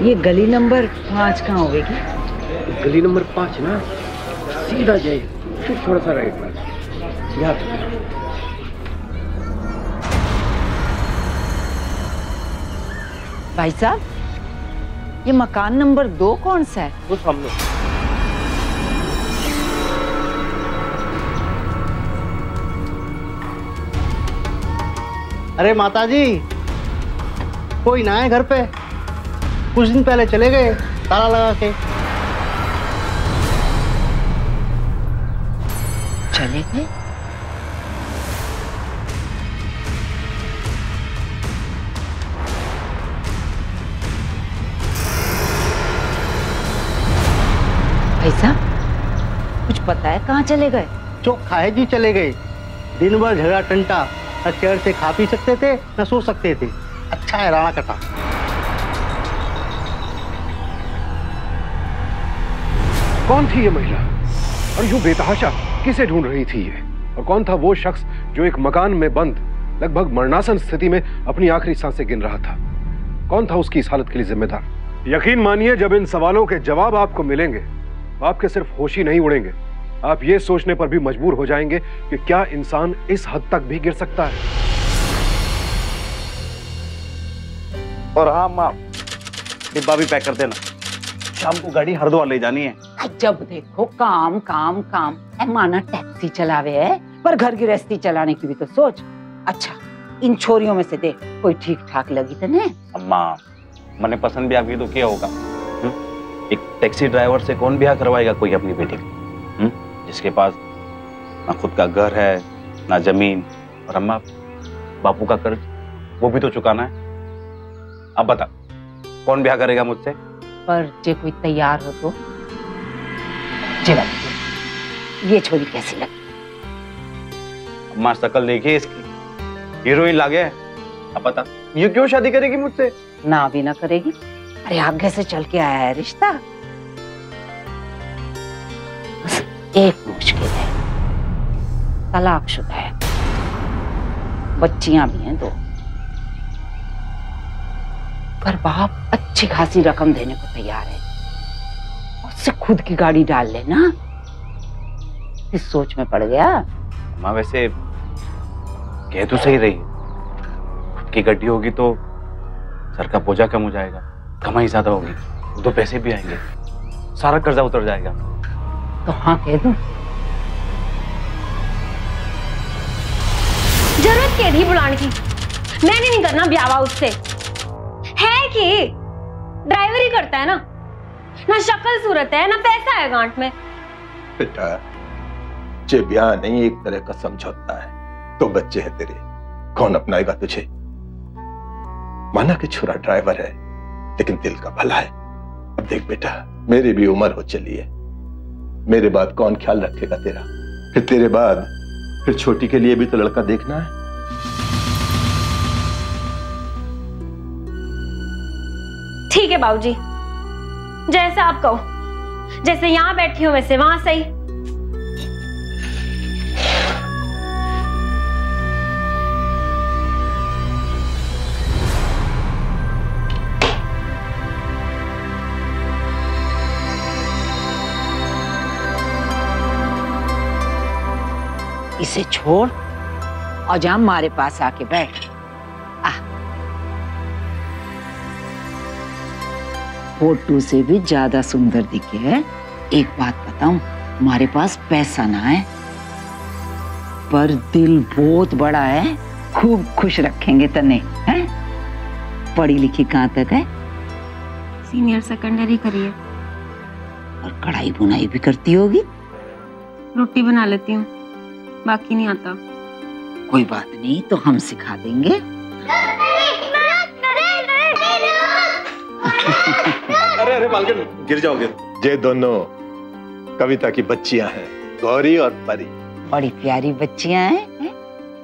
ये गली नंबर 5 कहाँ होगी? गली नंबर 5 ना, सीधा जाए फिर थोड़ा सा राइट में। भाई साहब, ये मकान नंबर 2 कौन सा है? वो सामने। अरे माताजी, कोई ना है घर पे? कुछ दिन पहले चले गए ताला लगा के। चले गए? भाई साहब, कुछ पता है कहाँ चले गए? चोखा है जी, चले गए। दिन भर झगड़ा टंटा, न चेयर से खा पी सकते थे न सो सकते थे। अच्छा है राणा कटा। कौन थी ये महिला और यूं बेतहाशा किसे ढूंढ रही थी ये? और कौन था वो शख्स जो एक मकान में बंद लगभग मरणासन स्थिति में अपनी आखिरी सांसें गिन रहा था? कौन था उसकी इस हालत के लिए जिम्मेदार? यकीन मानिए, जब इन सवालों के जवाब आपको मिलेंगे तो आपके सिर्फ होश ही नहीं उड़ेंगे, आप ये सोचने पर भी मजबूर हो जाएंगे कि क्या इंसान इस हद तक भी गिर सकता है। और हाँ माँ, डिब्बा भी पैक कर देना, शाम को गाड़ी हरिद्वार ले जानी है। जब देखो काम काम काम। माना टैक्सी चलावे है, पर घर गृहस्थी चलाने की भी तो सोच। अच्छा, इन छोरियों में से देख कोई ठीक ठाक लगी तो नहीं? अम्मा, मैंने पसंद भी आपकी तो क्या होगा? एक टैक्सी ड्राइवर से कौन ब्याह करवाएगा कोई अपनी बेटी को, जिसके पास ना खुद का घर है ना जमीन, और अम्मा बापू का कर्ज वो भी तो चुकाना है। अब बता, कौन ब्याह करेगा मुझसे? पर जे कोई तैयार हो तो चला। ये छोरी कैसी लगी? अम्मा शक्ल देखिए इसकी, हीरोइन लागे। अब बता, ये क्यों शादी करेगी मुझसे? ना भी ना करेगी। अरे आगे से चल के आया है रिश्ता। बस एक मुश्किल है, तलाकशुदा है, बच्चियां भी हैं 2, पर बाप अच्छी खासी रकम देने को तैयार है। उससे खुद की गाड़ी डाल लेना। इस सोच में पड़ गया। अम्मा वैसे कह तो सही रही, खुद की गड्डी होगी तो सर का बोझा कम हो जाएगा, कमाई ज्यादा होगी, 2 पैसे भी आएंगे, सारा कर्जा उतर जाएगा। तो हाँ कह दूं? जरूरत क्या थी बुलाने की? मैंने नहीं करना ब्याह उससे। है कि ड्राइवर ही करता है ना शक्ल सूरत है ना पैसा है गांठ में। बेटा, जे ब्याह नहीं एक तरह का समझौता है, तो बच्चे हैं तेरे, कौन अपनाएगा तुझे? माना कि छुरा ड्राइवर है, लेकिन दिल का भला है। अब देख बेटा, मेरी भी उम्र हो चली है, मेरे बाद कौन ख्याल रखेगा तेरा? फिर तेरे बाद फिर छोटी के लिए भी तो लड़का देखना है। ठीक है बाबूजी, जैसा आप कहो, जैसे यहां बैठी हो वैसे वहां सही। इसे छोड़ और जा हमारे पास आके बैठ। फोटो से भी ज्यादा सुंदर दिखे है। एक बात बताऊं, हमारे पास पैसा ना है, पर दिल बहुत बड़ा है, खूब खुश रखेंगे तने। हैं? पढ़ी लिखी कहाँ तक है? सीनियर सेकेंडरी करी है। और कढ़ाई बुनाई भी करती होगी? रोटी बना लेती हूँ, बाकी नहीं आता। कोई बात नहीं, तो हम सिखा देंगे। अरे अरे मालकिन, गिर जाओगे। ये दोनों कविता की बच्चियां हैं, गौरी और परी। बड़ी प्यारी बच्चियां हैं।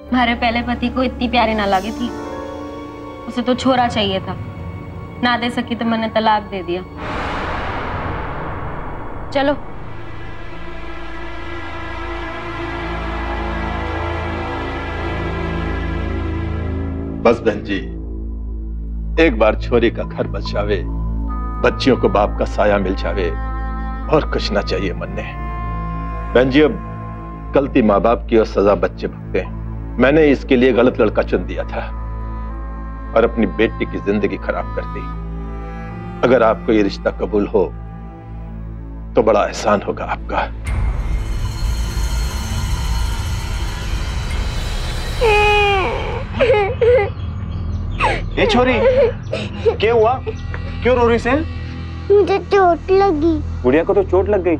हमारे पहले पति को इतनी प्यारी ना लगी थी, उसे तो छोरा चाहिए था, ना दे सकी तो मैंने तलाक दे दिया। चलो। बस बहन जी, एक बार छोरी का घर बचावे बच्चियों को बाप का साया मिल जावे और कुछ ना चाहिए मन ने। बहन जी, अब गलती माँ बाप की और सजा बच्चे भुगते हैं। मैंने इसके लिए गलत लड़का चुन दिया था और अपनी बेटी की जिंदगी खराब कर दी। अगर आपको ये रिश्ता कबूल हो तो बड़ा एहसान होगा आपका। ये छोरी, क्या हुआ? क्यों रो रही से? मुझे चोट लगी। गुड़िया को तो चोट लग गई।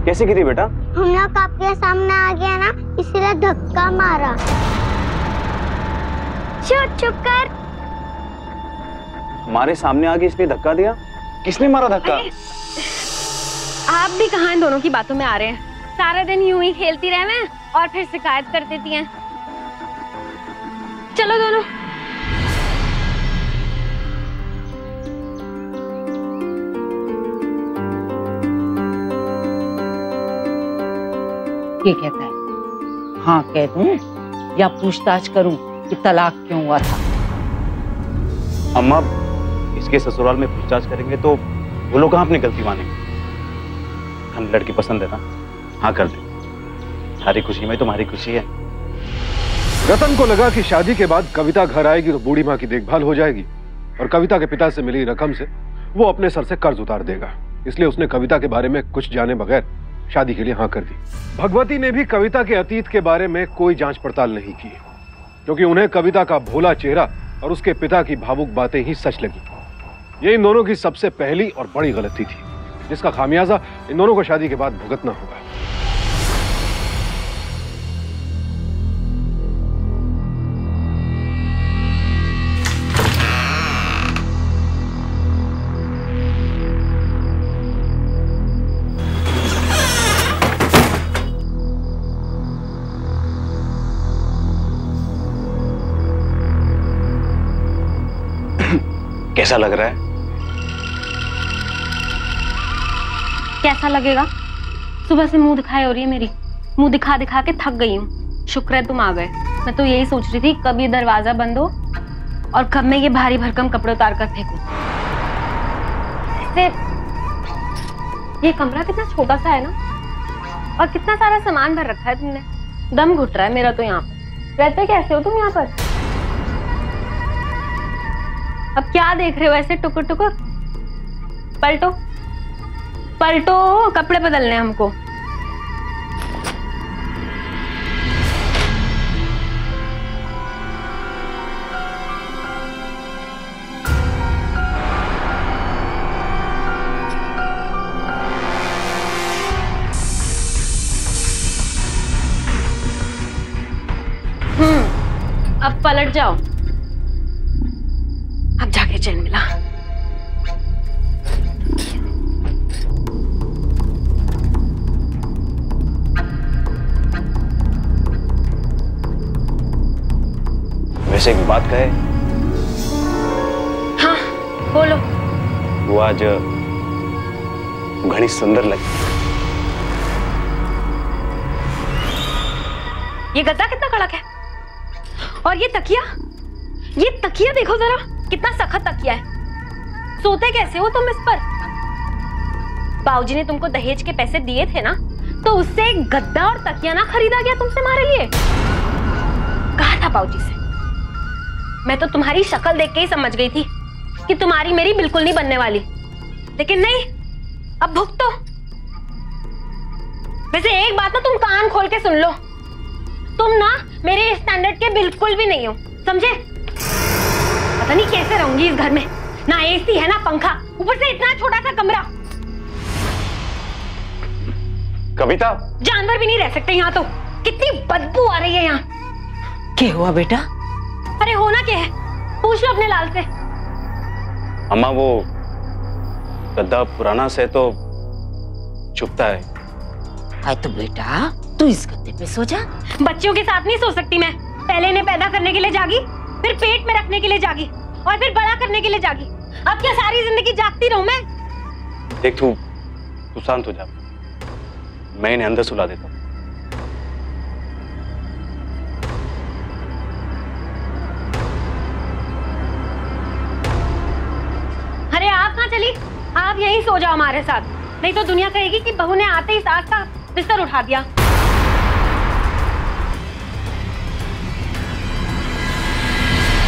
कैसे गिरी बेटा? हम लोग आपके सामने आ गया ना, इसलिए धक्का मारा। चुप कर। हमारे सामने आ गई इसलिए धक्का दिया? किसने मारा धक्का? आप भी कहाँ इन दोनों की बातों में आ रहे हैं? सारा दिन यूं ही खेलती रहे मैं और फिर शिकायत कर देती हैं। चलो दोनों। ये कहता है हाँ कह दूं या पूछताछ करूं कि तलाक क्यों हुआ था? अम्मा, इसके ससुराल में पूछताछ करेंगे तो वो लोग कहाँ अपनी गलती मानेंगे? हम लड़की पसंद है ना, हाँ कर दे। सारी खुशी में तुम्हारी खुशी है। रतन को लगा कि शादी के बाद कविता घर आएगी तो बूढ़ी माँ की देखभाल हो जाएगी और कविता के पिता से मिली रकम से वो अपने सर से कर्ज उतार देगा। इसलिए उसने कविता के बारे में कुछ जाने बगैर शादी के लिए हाँ कर दी। भगवती ने भी कविता के अतीत के बारे में कोई जांच पड़ताल नहीं की, क्योंकि उन्हें कविता का भोला चेहरा और उसके पिता की भावुक बातें ही सच लगी। ये इन दोनों की सबसे पहली और बड़ी गलती थी, जिसका खामियाजा इन दोनों को शादी के बाद भुगतना होगा। कैसा लग रहा है? कैसा लगेगा? सुबह से मुंह दिखाई हो रही है मेरी। मुंह दिखा दिखा के थक गई हूँ। शुक्र है तुम आ गए। मैं तो यही सोच रही थी कब ये दरवाजा बंद हो और कब मैं ये भारी भरकम कपड़े उतार कर फेंकूं। ये कमरा कितना छोटा सा है ना, और कितना सारा सामान भर रखा है तुमने। दम घुट रहा है मेरा तो यहाँ पर। रहते कैसे हो तुम यहाँ पर? अब क्या देख रहे हो ऐसे टुकुर टुकुर? पलटो पलटो, कपड़े बदलने हमको। अब पलट जाओ। अब जाके चैन मिला। वैसे एक बात कहे? हाँ बोलो। वो आज घनी सुंदर लगी। ये गद्दा कितना कड़क है, और ये तकिया देखो जरा, कितना सख्त तकिया है। सोते कैसे हो तुम इस पर? बाबूजी ने तुमको दहेज के पैसे दिए थे ना, तो उससे एक गद्दा और तकिया ना खरीदा गया तुमसे हमारे लिए? कहा था बाबूजी से। मैं तो तुम्हारी शक्ल देख के ही समझ गई थी कि तुम्हारी मेरी बिल्कुल नहीं बनने वाली, लेकिन नहीं, अब भुगतो। वैसे एक बात ना तुम कान खोल के सुन लो, तुम ना मेरे स्टैंडर्ड के बिल्कुल भी नहीं हो, समझे? पता नहीं कैसे रहूंगी इस घर में, ना एसी है ना पंखा, ऊपर से इतना छोटा सा कमरा। कविता, जानवर भी नहीं रह सकते यहाँ तो। कितनी बदबू आ रही है यहाँ। क्या हुआ बेटा? अरे होना क्या है, पूछ लो अपने लाल से। अम्मा वो गद्दा पुराना से तो चुभता है। हाय तो बेटा तू इस गद्दे पे सो जा। बच्चों के साथ नहीं सो सकती मैं। पहले इन्हें पैदा करने के लिए जागी, फिर पेट में रखने के लिए जागी, और फिर बड़ा करने के लिए जागी। अब क्या सारी जिंदगी जागती रहूं मैं? देख तू शांत हो जा, मैं इन्हें अंदर सुला देता हूँ। अरे यहीं सो जाओ हमारे साथ, नहीं तो दुनिया कहेगी कि बहू ने आते ही सास का बिस्तर उठा दिया।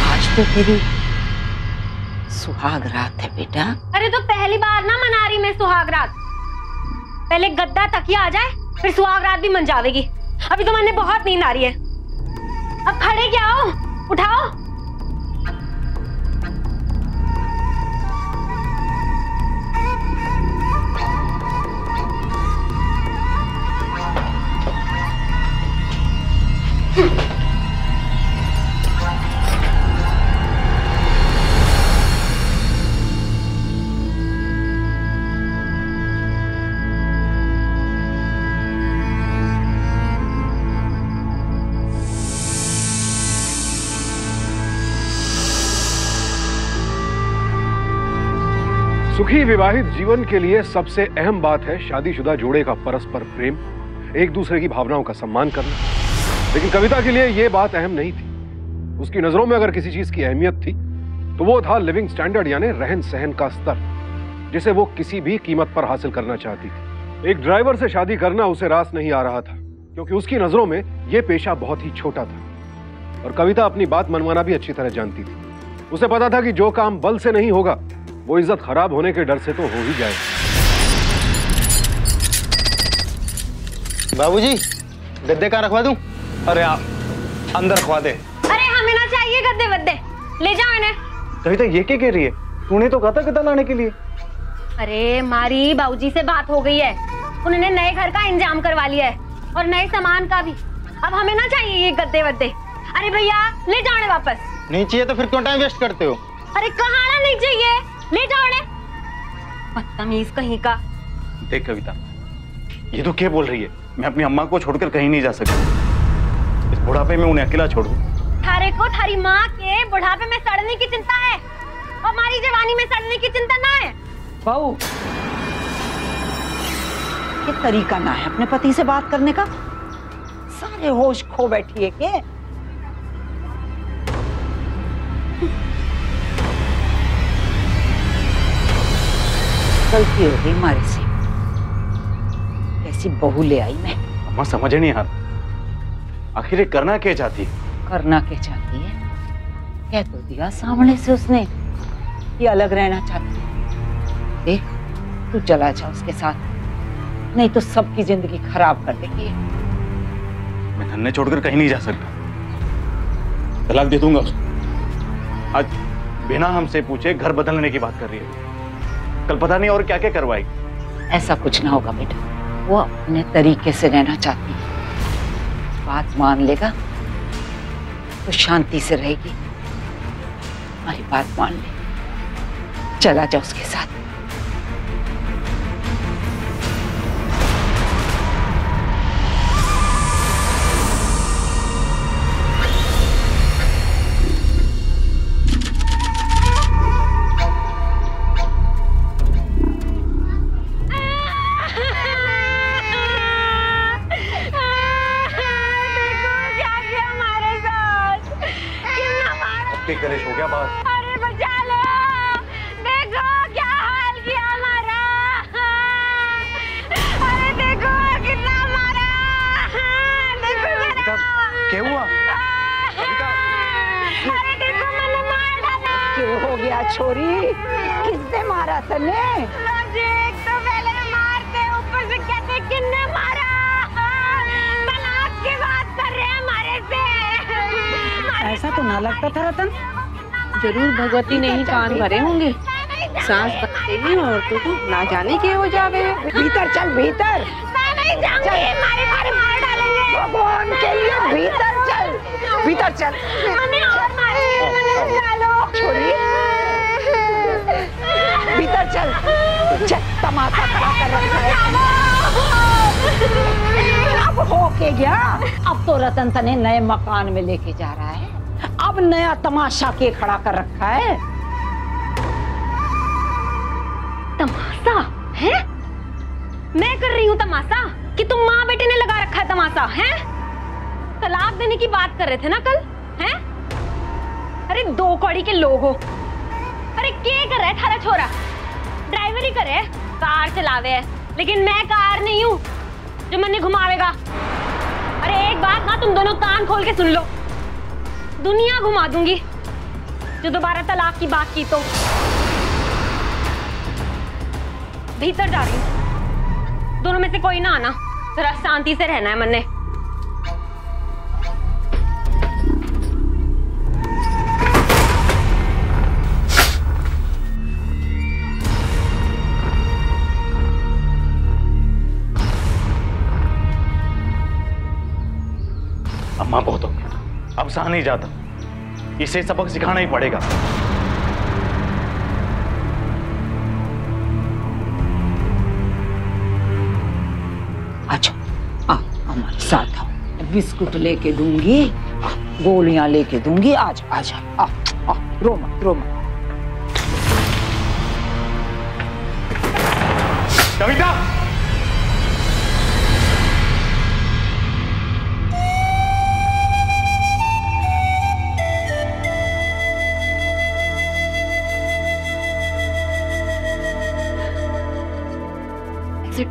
आज तो तेरी सुहाग रात है बेटा। अरे तो पहली बार ना मना रही मैं सुहाग रात। पहले गद्दा तकिया आ जाए फिर सुहाग रात भी मन जावेगी। अभी तो मन में बहुत नींद आ रही है। अब खड़े क्या हो, उठाओ। सुखी विवाहित जीवन के लिए सबसे अहम बात है शादीशुदा जोड़े का परस्पर प्रेम, एक दूसरे की भावनाओं का सम्मान करना। लेकिन कविता के लिए यह बात अहम नहीं थी। उसकी नजरों में अगर किसी चीज की अहमियत थी तो वो था लिविंग स्टैंडर्ड, यानी रहन सहन का स्तर, जिसे वो किसी भी कीमत पर हासिल करना चाहती थी। एक ड्राइवर से शादी करना उसे रास नहीं आ रहा था, क्योंकि उसकी नजरों में यह पेशा बहुत ही छोटा था। और कविता अपनी बात मनवाना भी अच्छी तरह जानती थी। उसे पता था कि जो काम बल से नहीं होगा वो इज्जत खराब होने के डर से तो हो ही जाए। बाबूजी, गद्दे कहाँ रखवा दूं? अरे आप अंदर रखवा दे। अरे हमें ना चाहिए गद्दे वद्दे, ले जाओ इन्हें। कविता ये क्या कह रही है? तूने तो कहा था गद्दा लाने के लिए। अरे हमारी बाबूजी से बात हो गई है, उन्होंने नए घर का इंतजाम करवा लिया है और नए सामान का भी। अब हमें ना चाहिए ये गद्दे वद्दे। अरे भैया ले जाओ इन्हें वापस। नहीं चाहिए तो फिर क्यों टाइम वेस्ट करते हो? अरे कहाँ ना नहीं चाहिए, ले जाओ इन्हें। बदतमीज कहीं का। देख कविता, ये तो क्या बोल रही है? मैं अपनी अम्मा को छोड़कर कहीं नहीं जा सकती। इस बुढ़ापे में उन्हें अकेला छोड़ दूं? थारे को थारी माँ के बुढ़ापे में सड़ने की चिंता है और हमारी जवानी में सड़ने की चिंता ना है। बहू, ये तरीका ना है अपने पति से बात करने का। सारे होश खो बैठी है के? गलती हो गई हमारे से। कैसी बहू ले आई मैं। अम्मा समझ नहीं आ रहा, आखिर ये करना क्या चाहती है? करना क्या चाहती है? कह तो दिया सामने से उसने ये अलग रहना चाहती है। देख, तू चला जा उसके साथ, नहीं तो सबकी जिंदगी खराब कर देगी। मैं धन्ने छोड़कर कहीं नहीं जा सकता। तलाक दे दूंगा उसको। आज बिना हमसे पूछे घर बदलने की बात कर रही है, कल पता नहीं और क्या क्या करवाएगी। ऐसा कुछ ना होगा बेटा, वो अपने तरीके से रहना चाहती है। बात मान लेगा तो शांति से रहेगी। हमारी बात मान ले, चला जा उसके साथ। कलेश हो गया बात। अरे बचा लो, देखो क्या हाल किया हमारा। अरे देखो कितना मारा। देखो क्या हुआ? अरे देखो मैंने मार डाला। क्या हो गया छोरी? किसने मारा तने? एक तो पहले मारते, ऊपर से कहते किसने मारा। तलाक की बात कर रहे हैं हमारे से। ऐसा तो ना लगता था रतन। जरूर भगवती ने ही कान भरे होंगे। सांस बदलेगी औरतों को ना जाने के हो जावे। भीतर चल, भीतर। मैं नहीं जाऊंगी, मार डालेंगे। भगवान के लिए भीतर चल, भीतर चल। हमें और मारेंगे, डालो। छोरी, भीतर चल। चल, तमाशा खड़ा कर रखा है। अब हो के गया। अब तो रतन तने नए मकान में लेके जा रहा है। अब नया तमाशा के खड़ा कर रखा है। तमाशा है? मैं कर रही हूँ तमाशा कि तुम माँ बेटे ने लगा रखा है तमाशा है? तलाक देने की बात कर रहे थे ना कल, हैं? अरे दो कौड़ी के लोग हो। अरे क्या कर रहा है थारा छोरा? ड्राइवरी करे, कार चलावे है, लेकिन मैं कार नहीं हूँ जो मन्ने घुमावेगा। अरे एक बात ना तुम दोनों कान खोल के सुन लो, दुनिया घुमा दूंगी जो दोबारा तलाक की बात की तो। भीतर जा रही हूँ, दोनों में से कोई ना आना, जरा शांति से रहना है मन्ने। अम्मा बहुत हो गया, अब सहा नहीं जाता, इसे सबक सिखाना ही पड़ेगा। अच्छा आ हमारे साथ आओ, बिस्कुट लेके दूंगी, गोलियां लेके दूंगी, आजा आजा, आ रो मत रो मत। कविता,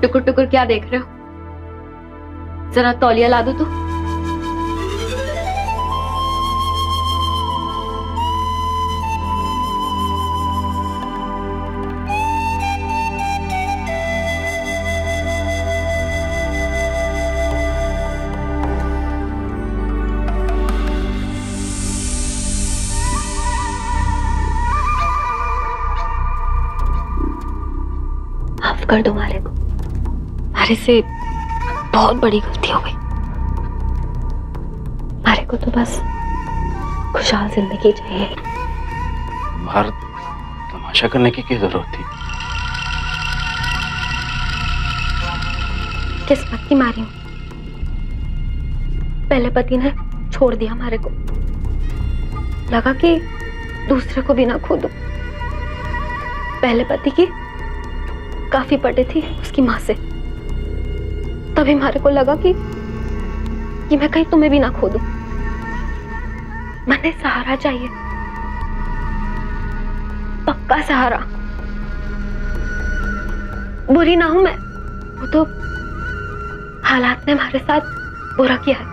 टुकुर टुकुर क्या देख रहे हो? जरा तौलिया ला दो तो। माफ कर दो मारे को, मारे से बहुत बड़ी गलती हो गई। मारे को तो बस खुशहाल जिंदगी चाहिए। बाहर तमाशा करने की क्या जरूरत थी? किस्मत की मारी हूं, पहले पति ने छोड़ दिया मारे को, लगा कि दूसरे को भी ना खो दूं। पहले पति की काफी पटे थी उसकी मां से, तभी मारे को लगा कि मैं कहीं तुम्हें भी ना खो दूं। मैंने सहारा चाहिए, पक्का सहारा। बुरी ना हूं मैं, वो तो हालात ने हमारे साथ बुरा किया है।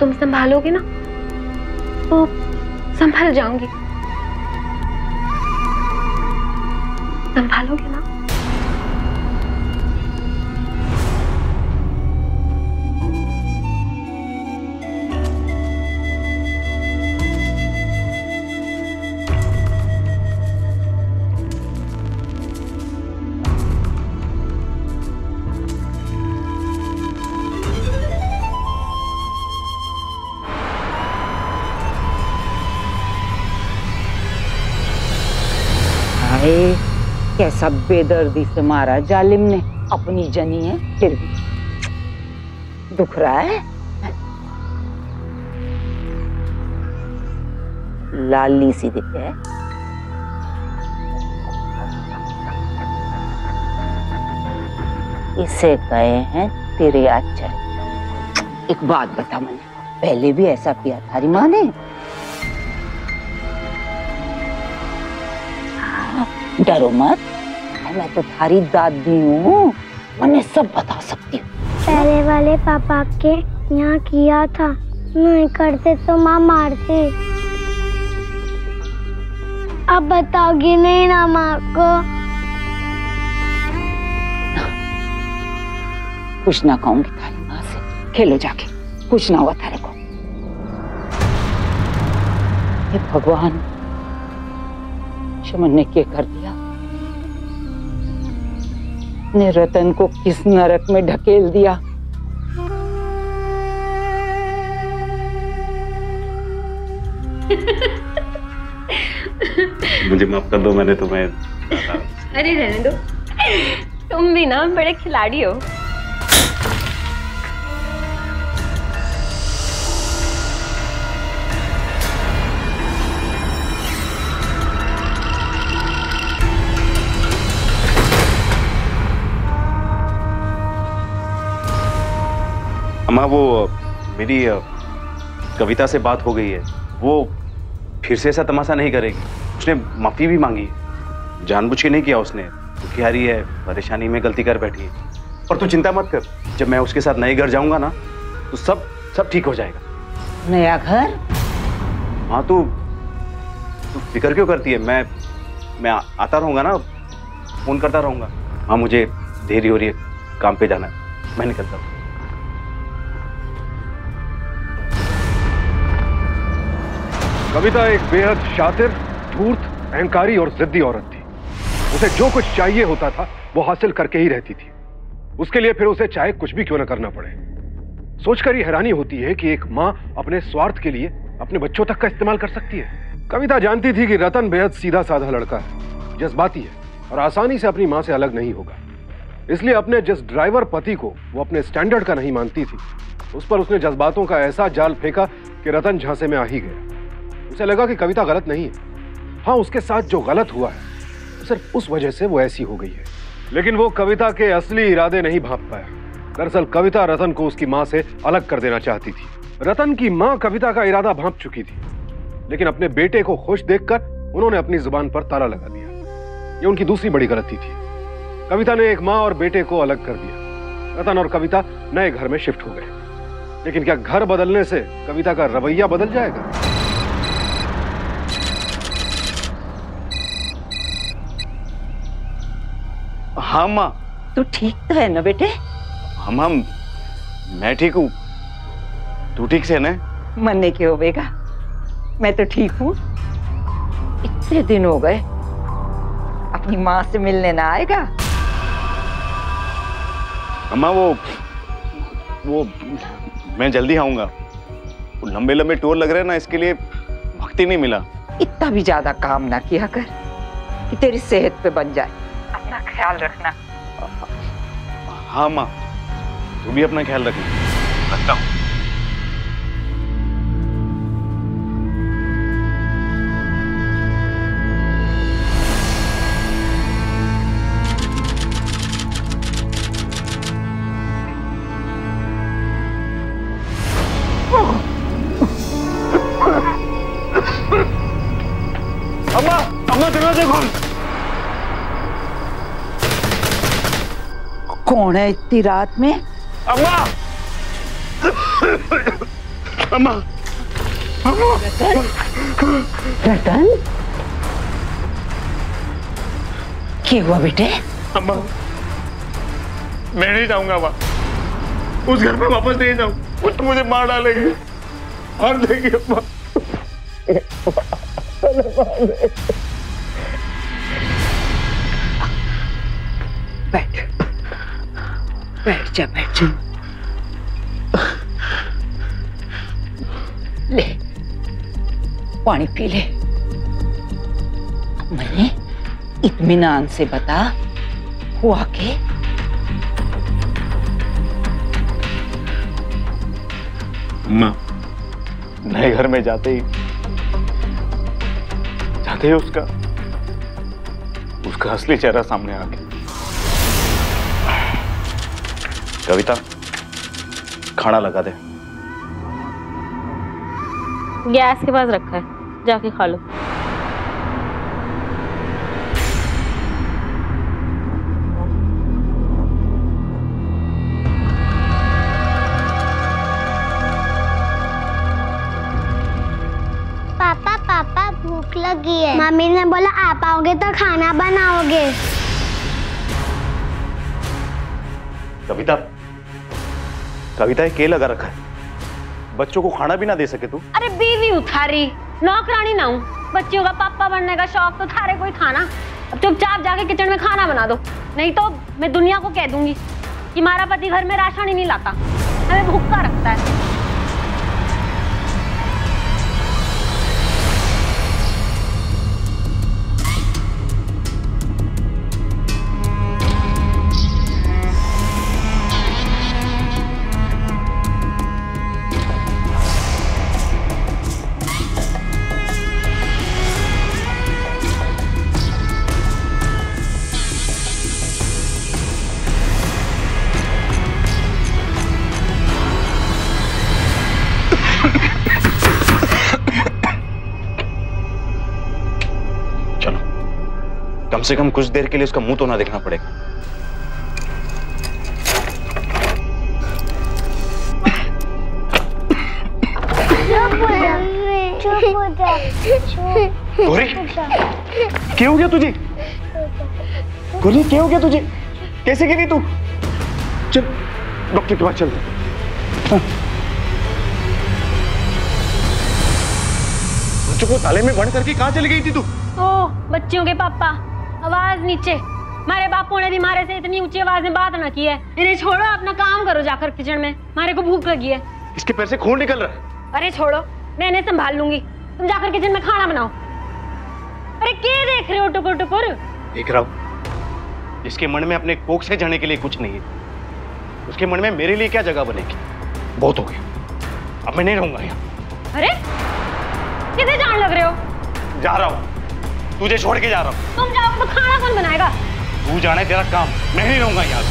तुम संभालोगे ना तो संभल जाऊंगी, संभालोगे ना? कैसा बेदर्दी से मारा जालिम ने, अपनी जनी है फिर भी दुख रहा है। लाली सी दिखे है। इसे कहे हैं तेरे आचर। एक बात बता, मैंने पहले भी ऐसा किया थारी माँ ने? डरो मत, मैं तो थारी दादी हूँ, मैंने सब बता सकती हूँ। पहले वाले पापा के यहाँ किया था, नहीं करते तो माँ मारती। अब बताओगी नहीं ना माँ को? कुछ ना कहूंगी थारी माँ से, खेलो जाके, कुछ ना हुआ थारे को। हे भगवान, चमन ने क्या कर दिया? ने रतन को किस नरक में ढकेल दिया? मुझे माफ कर दो, मैंने तुम्हें। अरे रहने दो, तुम भी ना बड़े खिलाड़ी हो। अम्मा, वो मेरी कविता से बात हो गई है, वो फिर से ऐसा तमाशा नहीं करेगी। उसने माफी भी मांगी है। जानबूझ के नहीं किया उसने, दुखी आ रही है, परेशानी में गलती कर बैठी है। पर तू चिंता मत कर, जब मैं उसके साथ नए घर जाऊंगा ना तो सब ठीक हो जाएगा। नया घर? हाँ, तू फिक्र क्यों करती है? मैं आता रहूंगा ना, फोन करता रहूंगा। हाँ, मुझे देरी हो रही है, काम पे जाना है, मैं निकलता हूँ। कविता एक बेहद शातिर, धूर्त, अहंकारी और जिद्दी औरत थी। उसे जो कुछ चाहिए होता था वो हासिल करके ही रहती थी। उसके लिए फिर उसे चाहे कुछ भी क्यों न करना पड़े। सोचकर ही हैरानी होती है कि एक माँ अपने स्वार्थ के लिए अपने बच्चों तक का इस्तेमाल कर सकती है। कविता जानती थी कि रतन बेहद सीधा साधा लड़का है, जज्बाती है और आसानी से अपनी माँ से अलग नहीं होगा। इसलिए अपने जिस ड्राइवर पति को वो अपने स्टैंडर्ड का नहीं मानती थी, उस पर उसने जज्बातों का ऐसा जाल फेंका कि रतन झांसे में आ ही गया। उसे लगा कि कविता गलत नहीं है। हाँ, उसके साथ जो गलत हुआ है सिर्फ उस वजह से वो ऐसी हो गई है। लेकिन वो कविता के असली इरादे नहीं भांप पाया। दरअसल कविता रतन को उसकी माँ से अलग कर देना चाहती थी। रतन की माँ कविता का इरादा भांप चुकी थी, लेकिन अपने बेटे को खुश देखकर उन्होंने अपनी जुबान पर ताला लगा दिया। ये उनकी दूसरी बड़ी गलती थी। कविता ने एक माँ और बेटे को अलग कर दिया। रतन और कविता नए घर में शिफ्ट हो गए। लेकिन क्या घर बदलने से कविता का रवैया बदल जाएगा? हाँ माँ। तू ठीक तो है ना बेटे? हम मैं ठीक हूँ, तू ठीक से ना? मरने के हो बेगा, मैं तो ठीक हूँ। इतने दिन हो गए, अपनी माँ से मिलने ना आएगा? अम्मा वो मैं जल्दी आऊंगा। लंबे लंबे टूर लग रहे हैं ना, इसके लिए वक्त ही नहीं मिला। इतना भी ज्यादा काम ना किया कर कि तेरी सेहत पे बन जाए। अपना ख्याल रखना। हाँ माँ, तू भी अपना ख्याल रखना। रखता हूँ। अम्मा दरवाजा खोल। कौन है इतनी रात में? अम्मा! अम्मा! रतन, क्या हुआ बेटे? अम्मा, मैं नहीं जाऊंगा अम्मा, उस घर में वापस नहीं जाऊं। वो तो मुझे मार डालेगी, मार देगी अम्मा। बैठ बैठ जा, बैठ जा। ले पानी पी ले। मैंने इत्मीनान से बता हुआ के? अम्मा, नए घर में जाते ही उसका असली चेहरा सामने आ गया। कविता, खाना लगा दे। गैस के पास रखा है, जाके खा लो। पापा पापा भूख लगी है। मम्मी ने बोला आप आओगे तो खाना बनाओगे। कविता के लगा रखा है, बच्चों को खाना भी ना दे सके तू? अरे बीवी उठारी, नौकरानी ना हूँ। बच्चियों का पापा बनने का शौक तो थारे कोई था ना। अब चुपचाप जाके किचन में खाना बना दो, नहीं तो मैं दुनिया को कह दूंगी कि हमारा पति घर में राशन ही नहीं लाता, हमें भूखा रखता है। से कम कुछ देर के लिए उसका मुंह तो ना देखना पड़ेगा। गौरी, क्या हो गया तुझे? गौरी, क्या हो गया तुझे? कैसे गिरी तू? चल डॉक्टर के पास चलते। हाँ। बच्चों को ताले में बंद करके कहाँ चली गई थी तू? ओ बच्चियों के पापा, आवाज नीचे। मारे बापों ने भी मारे से इतनी ऊंची आवाज में बात ना की है। इन्हें छोड़ो, अपना काम करो जाकर किचन में। मारे को भूख लगी है। इसके पैर से खून निकल रहा है। अरे छोड़ो, मैं इन्हें संभाल लूंगी। तुम जाकर किचन में खाना बनाओ। अरे क्या देख रहे हो टुकुर टुकुर? देख रहा हूँ। इसके मन में अपने कोख से जाने के लिए कुछ नहीं है, उसके मन में मेरे लिए क्या जगह बनेगी? बहुत हो गया, अब मैं नहीं रहूंगा यहाँ। अरे किधर जान लग रहे हो? जा रहा हूँ, तुझे छोड़ के जा रहा हूँ। तुम जाओगे तो खाना कौन बनाएगा? तू जाने तेरा काम, मैं नहीं रहूंगा यहाँ।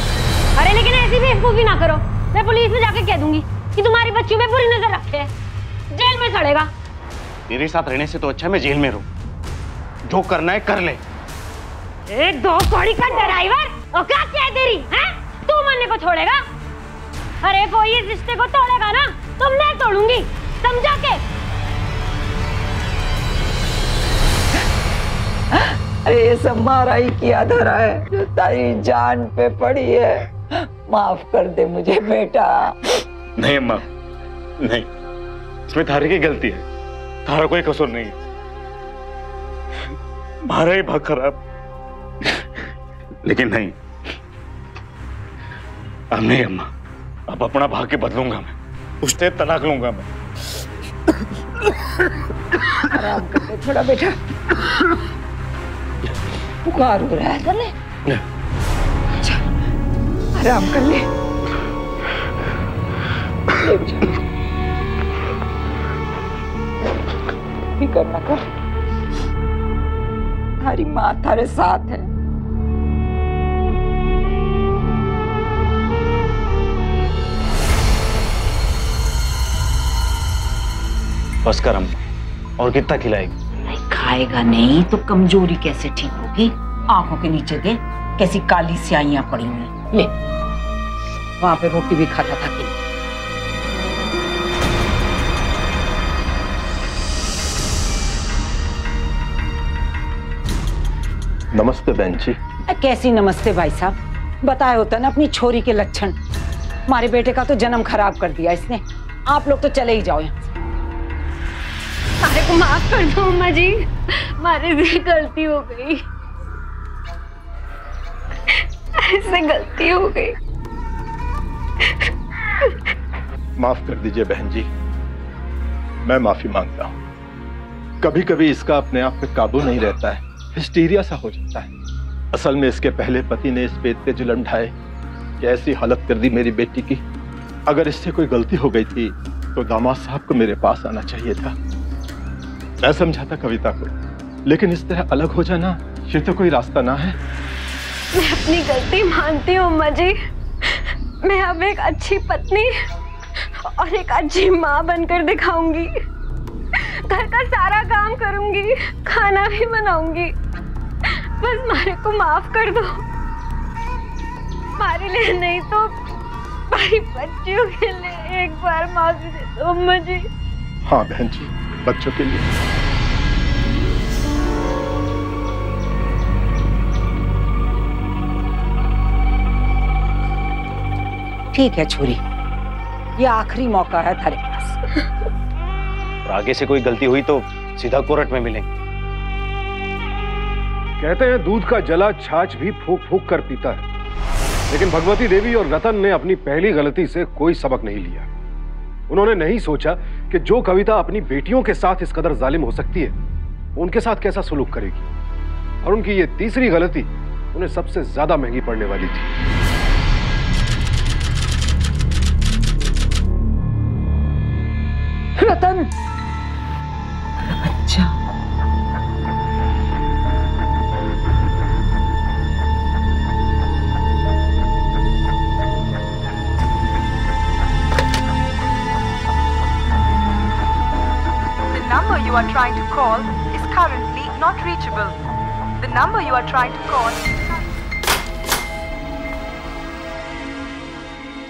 अरे लेकिन ऐसी बेवकूफी ना करो, मैं पुलिस में जाके कह दूंगी कि तुम्हारी बच्चियों पे बुरी नजर रखते हैं। जेल में सड़ेगा। तेरे साथ रहने से तो अच्छा मैं जेल में रहूं। जो करना है कर ले। एक दो कौड़ी का ड्राइवर, औकात क्या है तेरी? हैं? तू मरने को छोड़ेगा? अरे कोई इस रिश्ते को तोड़ेगा ना तो मैं तोड़ूंगी, समझा के? अरे ये सब मारा ही किया धरा है जो तारी जान पे पड़ी है। माफ कर दे मुझे बेटा। नहीं अम्मा, नहीं, इसमें थारे की गलती है, थारा कोई कसूर नहीं है। मारा ही भाग खराब। लेकिन नहीं, अब नहीं अम्मा, अब अपना भाग्य बदलूंगा मैं, उससे तलाक लूंगा मैं। आराम कर ले थोड़ा बेटा, बुखार हो रहा है। कर ले, अच्छा, आराम कर ले। फिकर न कर, थारी माँ थारे साथ है। बस कर अम्मा, और कितना खिलाएगी? खाएगा नहीं तो कमजोरी कैसे ठीक होगी? आंखों के नीचे दे कैसी काली स्याहियां पड़ी हुई। ले, वहां पे रोटी भी खाता था कि नमस्ते बहन जी। कैसी नमस्ते भाई साहब, बताए होता ना अपनी छोरी के लक्षण। हमारे बेटे का तो जन्म खराब कर दिया इसने। आप लोग तो चले ही जाओ यहाँ। मारे को माफ कर दो अम्मा जी, मारे से गलती हो गई, ऐसे गलती हो गई। माफ कर दीजिए बहन जी, मैं माफी मांगता हूँ। कभी कभी इसका अपने आप पे काबू नहीं रहता है, हिस्टीरिया सा हो जाता है। असल में इसके पहले पति ने इस पे इतने जुल्म ढाए कि ऐसी हालत कर दी मेरी बेटी की। अगर इससे कोई गलती हो गई थी तो दामाद साहब को मेरे पास आना चाहिए था। मैं समझाता कविता को, लेकिन इस तरह अलग हो जाना ये तो कोई रास्ता ना है। मैं अपनी गलती मानती हूँ अम्मा जी। मैं अब एक अच्छी पत्नी और एक अच्छी माँ बनकर दिखाऊंगी। घर का सारा काम करूंगी, खाना भी बनाऊंगी। बस मारे को माफ कर दो, हमारे लिए नहीं तो हमारी बच्चियों के लिए एक बार माफी दे दो अम्मा जी। हाँ बहन जी, बच्चों के लिए। ठीक है छोरी, ये आखिरी मौका है थारे पास। और आगे से कोई गलती हुई तो सीधा कोर्ट में मिलेंगे। कहते हैं दूध का जला छाछ भी फूंक फूंक कर पीता है, लेकिन भगवती देवी और रतन ने अपनी पहली गलती से कोई सबक नहीं लिया। उन्होंने नहीं सोचा कि जो कविता अपनी बेटियों के साथ इस कदर जालिम हो सकती है, उनके साथ कैसा सलूक करेगी। और उनकी ये तीसरी गलती उन्हें सबसे ज्यादा महंगी पड़ने वाली थी। रतन, अच्छा The number you are trying to call is currently not reachable. The number you are trying to call.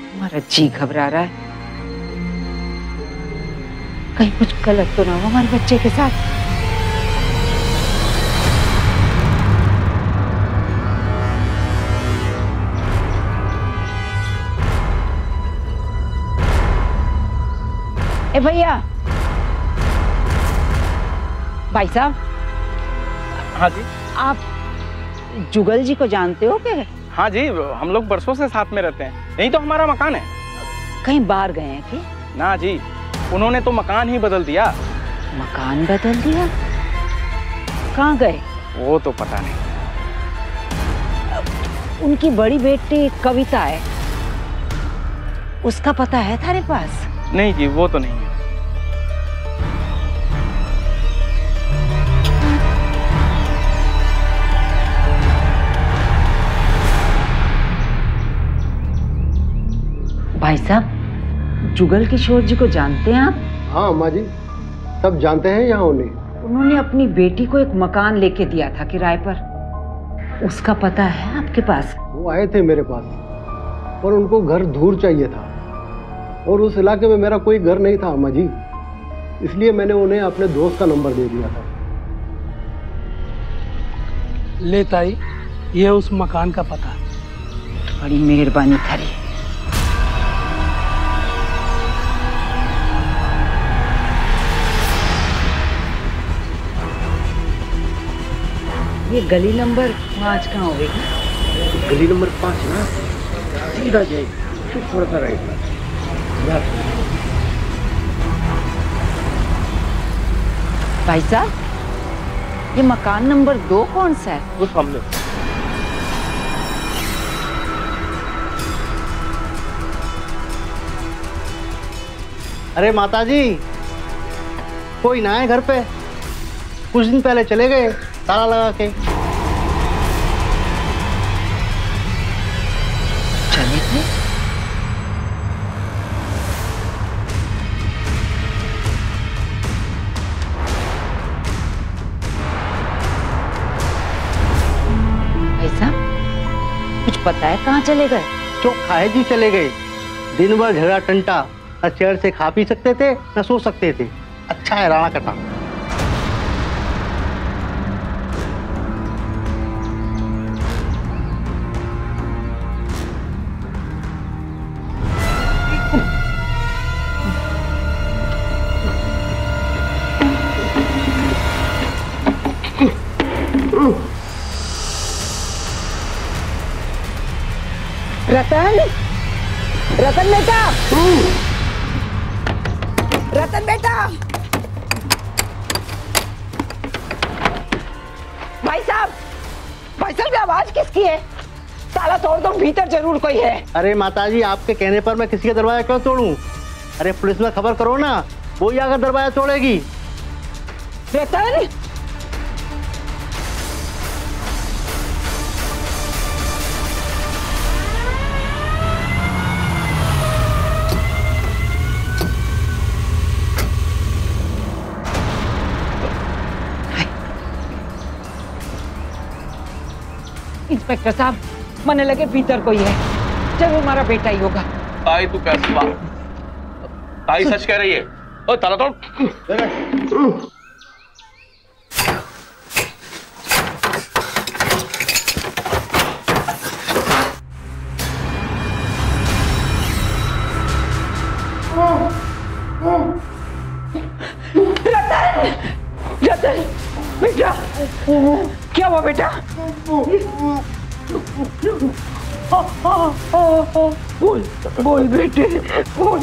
हमारा जी घबरा रहा है, कहीं कुछ गलत तो ना हो हमारे बच्चे के साथ। ए भैया, भाई साहब। हाँ जी। आप जुगल जी को जानते हो क्या? हाँ जी, हम लोग बरसों से साथ में रहते हैं, यही तो हमारा मकान है। कहीं बाहर गए हैं कि? ना जी, उन्होंने तो मकान ही बदल दिया। मकान बदल दिया? कहाँ गए? वो तो पता नहीं। उनकी बड़ी बेटी कविता है, उसका पता है थारे पास? नहीं जी, वो तो नहीं है। भाई साहब, जुगल किशोर जी को जानते हैं आप? हाँ अम्मा जी, सब जानते हैं यहाँ उन्हें। उन्होंने अपनी बेटी को एक मकान लेके दिया था किराए पर, उसका पता है आपके पास? वो आए थे मेरे पास, पर उनको घर दूर चाहिए था और उस इलाके में मेरा कोई घर नहीं था अम्मा जी, इसलिए मैंने उन्हें अपने दोस्त का नंबर दे दिया था। ले ताई, ये उस मकान का पता। बड़ी मेहरबानी थारी। ये गली नंबर 5 कहाँ होगी? गली नंबर 5 ना, सीधा जाए, फिर थोड़ा सा राइट। भाई साहब, ये मकान नंबर 2 कौन सा है? वो सामने। अरे माताजी, कोई ना है घर पे, कुछ दिन पहले चले गए ताला लगा के। चले गए? भाई साहब, कुछ पता है कहाँ चले गए? चौक खाए जी चले गए। दिन भर झगड़ा टंटा, न चैन से खा पी सकते थे न सो सकते थे। अच्छा है राणा कटा। रतन, रतन बेटा, रतन बेटा। भाई साहब, ये आवाज किसकी है? ताला तोड़ दो, भीतर जरूर कोई है। अरे माताजी, आपके कहने पर मैं किसी का दरवाजा क्यों तोड़ूं? अरे पुलिस में खबर करो ना, वो ही आकर दरवाजा तोड़ेगी। रतन, इंस्पेक्टर साहब, मने लगे भीतर कोई है, जरूर हमारा बेटा ही होगा। ताई तू कैसे बात? ताई सच कह रही है। ओ ताला तोड़। रतन, बेटा, क्या हुआ बेटा? बोल, बोल बेटे, बोल।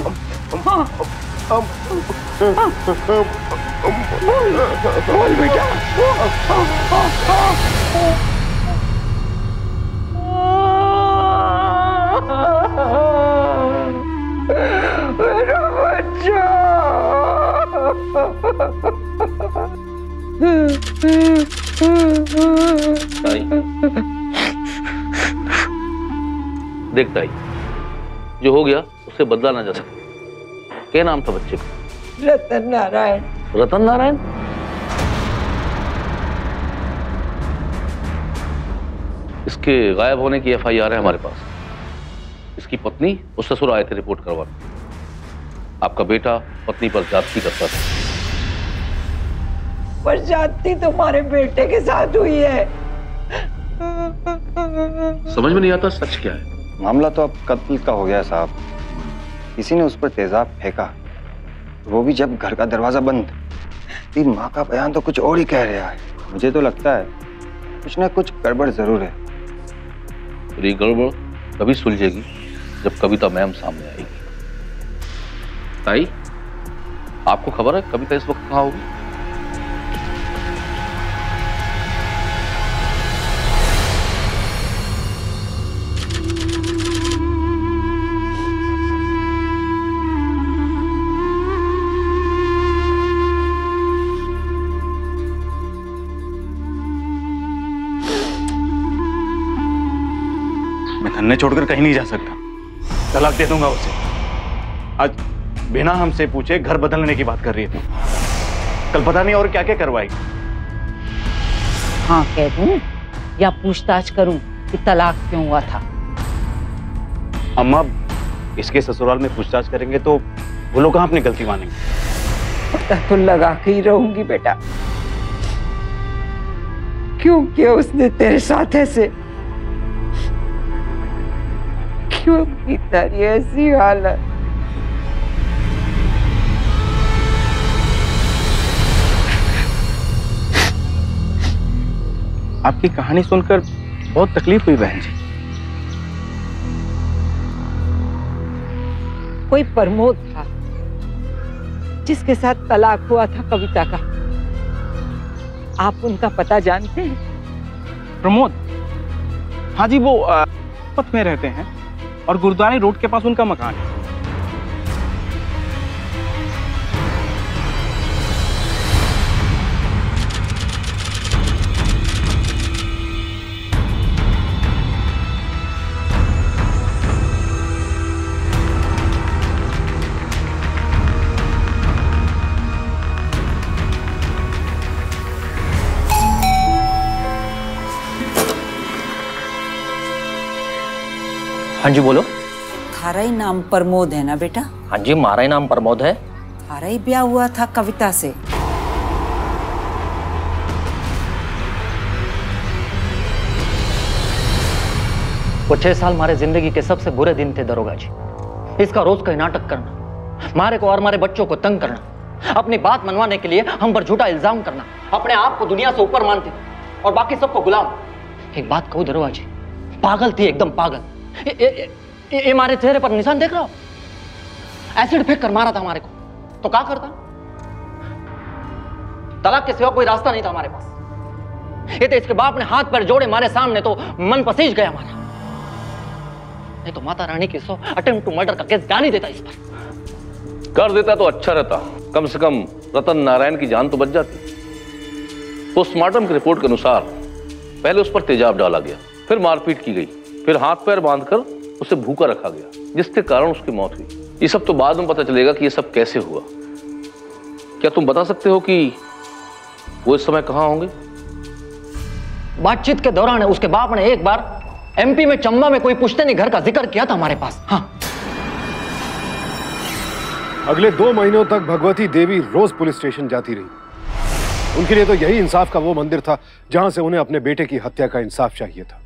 बोल बेटा। मेरा बच्चा। देख ताई, जो हो गया उससे बदला ना जा सकता। क्या नाम था बच्चे का? रतन नारायण। रतन नारायण? इसके गायब होने की FIR है हमारे पास। इसकी पत्नी उस ससुर आए थे रिपोर्ट करवाने। आपका बेटा पत्नी पर ज्यादती करता था। पर ज्यादती तुम्हारे बेटे के साथ हुई है। समझ में नहीं आता सच क्या है। मामला तो अब कत्ल का हो गया साहब। किसी ने उस पर तेजाब फेंका, वो भी जब घर का दरवाजा बंद। तेरी माँ का बयान तो कुछ और ही कह रहा है। मुझे तो लगता है कुछ ना कुछ गड़बड़ जरूर है। ये गड़बड़ कभी सुलझेगी जब कविता मैम सामने आएगी। ताई, आपको खबर है कविता इस वक्त कहाँ होगी? धन्ने छोड़कर कहीं नहीं जा सकता। तलाक दे दूंगा उसे। आज बिना हमसे पूछे घर बदलने की बात कर रही है। कल पता नहीं और क्या क्या करवाएगी। हाँ कह दूं या पूछताछ करूं कि तलाक क्यों हुआ था? अम्मा, इसके ससुराल में पूछताछ करेंगे तो वो लोग कहाँ अपनी गलती मानेंगे। पता तो लगा के ही रहूंगी बेटा। क्यों किया उसने तेरे साथ ऐसे? क्यों की तेरी ऐसी हालत? आपकी कहानी सुनकर बहुत तकलीफ हुई बहन जी। कोई प्रमोद था जिसके साथ तलाक हुआ था कविता का। आप उनका पता जानते हैं? प्रमोद? हाँ जी, वो पथ में रहते हैं और गुरुद्वारे रोड के पास उनका मकान है। हाँ जी बोलो। थारा ही नाम प्रमोद है ना बेटा? हाँ जी, हमारा ही नाम प्रमोद है। थारा ही ब्याह हुआ था कविता से। वो 6 साल हमारे जिंदगी के सबसे बुरे दिन थे दरोगा जी। इसका रोज का नाटक करना, हमारे को और हमारे बच्चों को तंग करना, अपनी बात मनवाने के लिए हम पर झूठा इल्जाम करना, अपने आप को दुनिया से ऊपर मानते और बाकी सबको गुलाम। एक बात कहूं दरोगा जी, पागल थी, एकदम पागल। ये हमारे चेहरे पर निशान देख रहा हो? एसिड फेंक कर मारा था हमारे को, तो क्या करता? तलाक के सिवा कोई रास्ता नहीं था हमारे पास। ये तो इसके बाप ने हाथ पैर जोड़े हमारे सामने तो मन पसीज गया हमारा। नहीं तो माता रानी की अटेम्प्ट टू मर्डर का केस डाल ही देता इस पर। कर देता तो अच्छा रहता, कम से कम रतन नारायण की जान तो बच जाती। पोस्टमार्टम की रिपोर्ट के अनुसार पहले उस पर तेजाब डाला गया, फिर मारपीट की गई, फिर हाथ पैर बांधकर उसे भूखा रखा गया, जिसके कारण उसकी मौत हुई। ये सब तो बाद में पता चलेगा कि ये सब कैसे हुआ। क्या तुम बता सकते हो कि वो इस समय कहां होंगे? बातचीत के दौरान उसके बाप ने एक बार MP में चंबा में कोई पुश्तैनी घर का जिक्र किया था हमारे पास। हाँ। अगले 2 महीनों तक भगवती देवी रोज पुलिस स्टेशन जाती रही। उनके लिए तो यही इंसाफ का वो मंदिर था जहां से उन्हें अपने बेटे की हत्या का इंसाफ चाहिए था।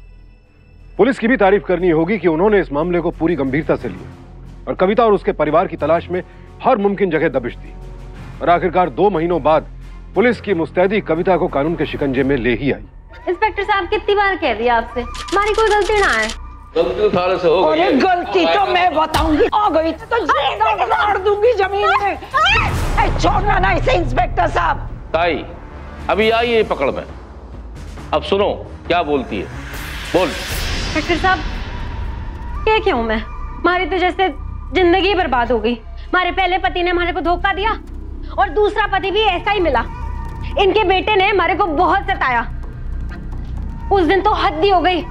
पुलिस की भी तारीफ करनी होगी कि उन्होंने इस मामले को पूरी गंभीरता से लिया और कविता और उसके परिवार की तलाश में हर मुमकिन जगह दबिश दी और आखिरकार 2 महीनों बाद पुलिस की मुस्तैदी कविता को कानून के शिकंजे में ले ही आई। इंस्पेक्टर साहब, कितनी बार कह दिया आपसे, हमारी कोई गलती ना है। गलती थारे से हो गई। अरे गलती तो मैं बताऊंगी। आ गई तो जिंदा गाड़ दूंगी जमीन में। छोड़ना ना इसे इंस्पेक्टर साहब। ताई, अभी आई है पकड़ में। अब सुनो क्या बोलती है, बोल। इंस्पेक्टर साहब, क्या क्यों मैं? हमारी तो जैसे जिंदगी बर्बाद हो गई। हमारे पहले पति ने हमारे को धोखा दिया और दूसरा पति भी ऐसा ही मिला। इनके बेटे ने हमारे को बहुत सताया। उस दिन तो हद ही हो गई,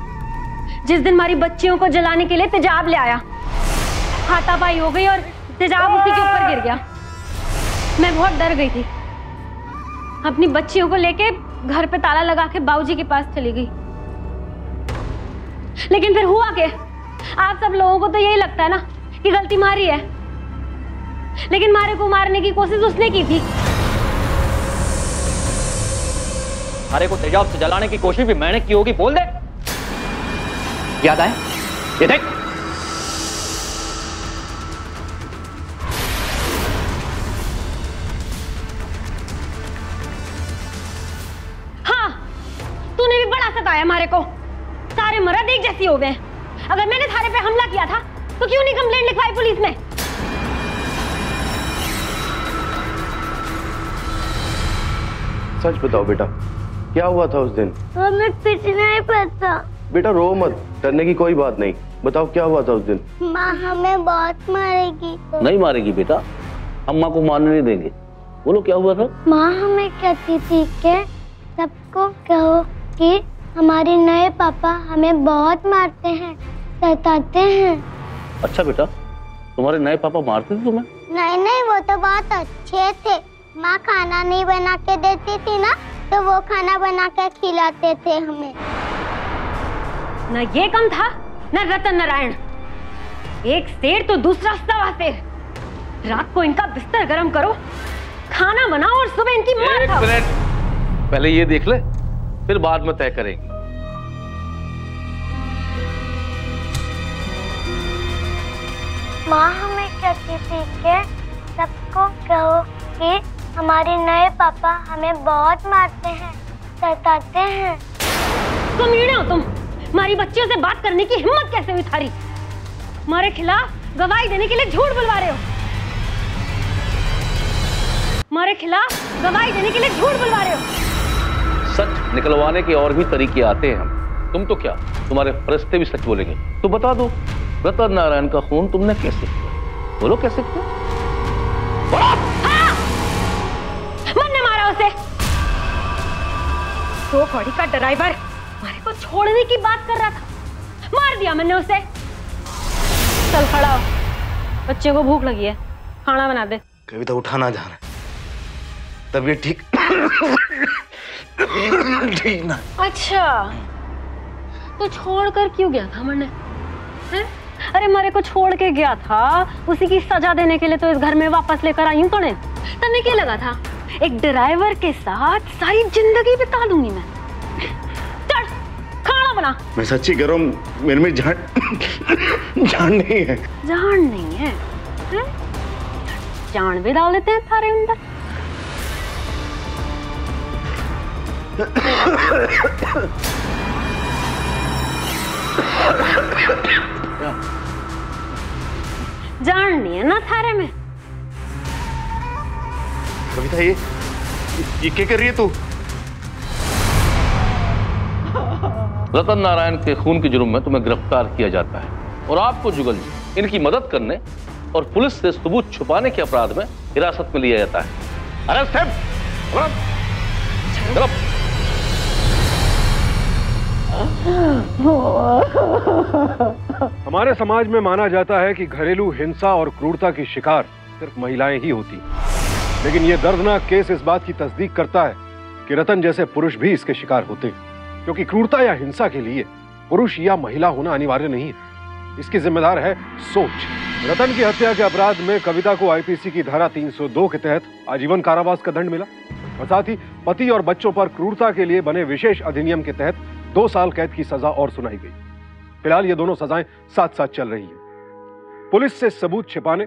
जिस दिन हमारी बच्चियों को जलाने के लिए तेजाब ले आया। हाथापाई हो गई और तेजाब उसी के ऊपर गिर गया। मैं बहुत डर गई थी। अपनी बच्चियों को लेके घर पे ताला लगा के बाबूजी के पास चली गई। लेकिन फिर हुआ क्या? आप सब लोगों को तो यही लगता है ना कि गलती मारी है, लेकिन मारे को मारने की कोशिश उसने की थी। मारे को तेजाब से जलाने की कोशिश भी मैंने की होगी, बोल दे। याद आए? ये देख। हाँ, तूने भी बड़ा सताया मारे को। सारे मर्द एक जैसी हो गए। अगर मैंने थारे पे हमला किया था तो क्यों नहीं कंप्लेंट लिखवाई पुलिस में? सच बताओ बेटा, क्या हुआ था उस दिन? हमें कुछ नहीं पता। बेटा रो मत, डरने की कोई बात नहीं। बताओ क्या हुआ था उस दिन? माँ हमें बहुत मारेगी। नहीं मारेगी बेटा, हम माँ को मारने नहीं देंगे। बोलो क्या हुआ था? माँ हमें कहती थी कि सबको कहो कि हमारे नए पापा हमें बहुत मारते हैं, सताते हैं। अच्छा बेटा, तुम्हारे नए पापा मारते थे तुम्हें? नहीं नहीं, वो तो बहुत अच्छे थे। माँ खाना नहीं बना के देती थी ना, तो वो खाना बना के खिलाते थे हमें। ना ये कम था ना रतन नारायण, एक शेर तो दूसरा सवा शेर। रात को इनका बिस्तर गरम करो, खाना बनाओ और सुबह इनकी मार खाओ। पहले ये देख ले, फिर बाद में तय करेंगे। माँ हमें कहती थी कि सबको कहो कि हमारे नए पापा हमें बहुत मारते हैं, सताते हैं। कमीने हो तुम, हमारी बच्चियों से बात करने की हिम्मत कैसे हुई थारी? हमारे खिलाफ गवाही देने के लिए झूठ बुलवा रहे हो। हमारे खिलाफ गवाही देने के लिए झूठ बुलवा रहे हो। सच निकलवाने के और भी तरीके आते हैं हम। तुम तो क्या, तुम्हारे फरिश्ते भी सच बोलेंगे। तो बता दो, रतन नारायण का खून तुमने कैसे किया? बोलो कैसे किया? हाँ! मन ने मारा उसे। तो गाड़ी का ड्राइवर हमारे को छोड़ने की बात कर रहा था, मार दिया मैंने उसे। चल खड़ा हो, बच्चे को भूख लगी है, खाना बना दे। कविता उठाना जा रहा है, तबीयत ठीक ठीक ना। अच्छा, तो छोड़कर क्यों गया था मरने? अरे मारे को छोड़ के गया था, उसी की सजा देने के लिए तो इस घर में वापस लेकर आई हूँ। तने तने क्या लगा था एक ड्राइवर के साथ सारी जिंदगी बिता दूंगी मैं? चल खाना बना। मैं सच्ची कह रहा हूँ, मेरे में जान नहीं है। जान नहीं है? जान भी डाल देते हैं थारे अंदर। जान नहीं है ना थारे में? कविता ये क्या कर रही है तू? रतन नारायण के खून के जुर्म में तुम्हें गिरफ्तार किया जाता है और आपको जुगल जी इनकी मदद करने और पुलिस से सबूत छुपाने के अपराध में हिरासत में लिया जाता है। अरेस्ट है। हमारे समाज में माना जाता है कि घरेलू हिंसा और क्रूरता की शिकार सिर्फ महिलाएं ही होती, लेकिन यह दर्दनाक केस इस बात की तस्दीक करता है कि रतन जैसे पुरुष भी इसके शिकार होते हैं, क्योंकि क्रूरता या हिंसा के लिए पुरुष या महिला होना अनिवार्य नहीं है। इसकी जिम्मेदार है सोच। रतन की हत्या के अपराध में कविता को आईपीसी की धारा 302 के तहत आजीवन कारावास का दंड मिला और साथ ही पति और बच्चों पर क्रूरता के लिए बने विशेष अधिनियम के तहत 2 साल कैद की सजा और सुनाई गई। फिलहाल ये दोनों सजाएं साथ साथ चल रही हैं। पुलिस से सबूत छिपाने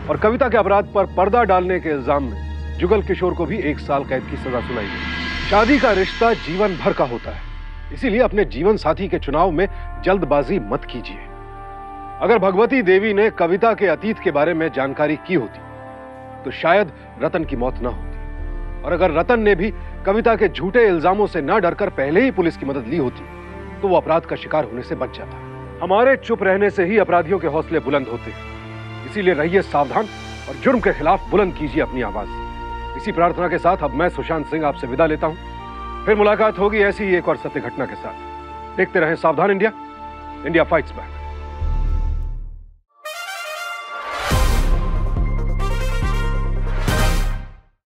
और कविता के अपराध पर पर्दा डालने के इल्जाम में जुगल किशोर को भी 1 साल कैद की सजा सुनाई गई। शादी का रिश्ता जीवन भर का होता है, इसीलिए अपने जीवन साथी के चुनाव में जल्दबाजी मत कीजिए। अगर भगवती देवी ने कविता के अतीत के बारे में जानकारी की होती तो शायद रतन की मौत न होती, और अगर रतन ने भी कविता के झूठे इल्जामों से न डरकर पहले ही पुलिस की मदद ली होती तो वो अपराध का शिकार होने से बच जाता। हमारे चुप रहने से ही अपराधियों के हौसले बुलंद होते हैं, इसीलिए रहिए सावधान और जुर्म के खिलाफ बुलंद कीजिए अपनी आवाज। इसी प्रार्थना के साथ अब मैं सुशांत सिंह आपसे विदा लेता हूं। फिर मुलाकात होगी ऐसी ही एक और सत्य घटना के साथ। देखते रहें सावधान इंडिया, इंडिया फाइट्स बैक।